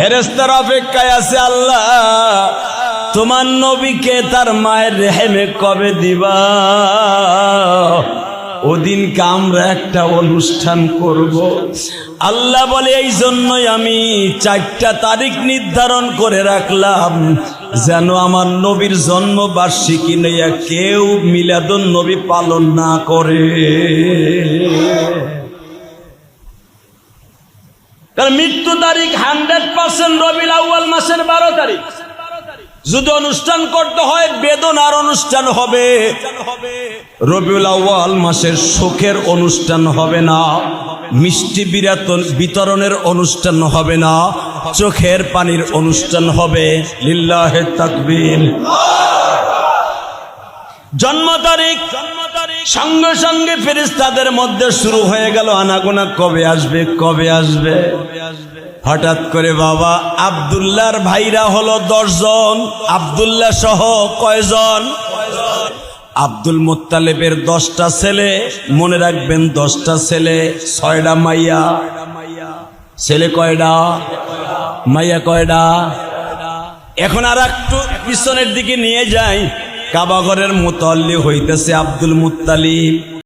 ফেরেশতার অপেক্ষায় আছে, আল্লাহ তোমার নবীকে তার মায়ের রেহেমে কবে দিবা? ওদিনকে আমরা একটা অনুষ্ঠান করব। আল্লাহ বলে এই জন্যই আমি 4টা তারিখ নির্ধারণ করে রাখলাম, যেন আমার নবীর জন্মবার্ষিকী নিয়ে কেউ মিলাদুন নবী পালন না করে। কারণ মৃত্যু তারিখ 100% রবিউল আউয়াল মাসের 12 তারিখ। যদি অনুষ্ঠান করতে হয় বেদনার অনুষ্ঠান হবে, রবিউল আউয়াল মাসের শোকের অনুষ্ঠান হবে না, মিষ্টি বিতরণের অনুষ্ঠান হবে না, চোখের পানির অনুষ্ঠান হবে। লিল্লাহে তাকবীর। জন্ম তারিখ সঙ্গে সঙ্গে ফেরেশতাদের মধ্যে শুরু হয়ে গেল আনাগোনা, কবে আসবে কবে আসবে। হঠাৎ করে বাবা আব্দুল্লাহর ভাইরা হলো 10 জন। আব্দুল্লাহ সহ কয়জন? আব্দুল মুত্তালিবের 10টা ছেলে, মনে রাখবেন 10টা ছেলে, 6টা মাইয়া। ছেলে কয়টা? মাইয়া কয়টা? এখন আর একটু পিছনের দিকে নিয়ে যাই। কাবা ঘরের মুতাল্লি হইতেছে আব্দুল মুত্তালিব।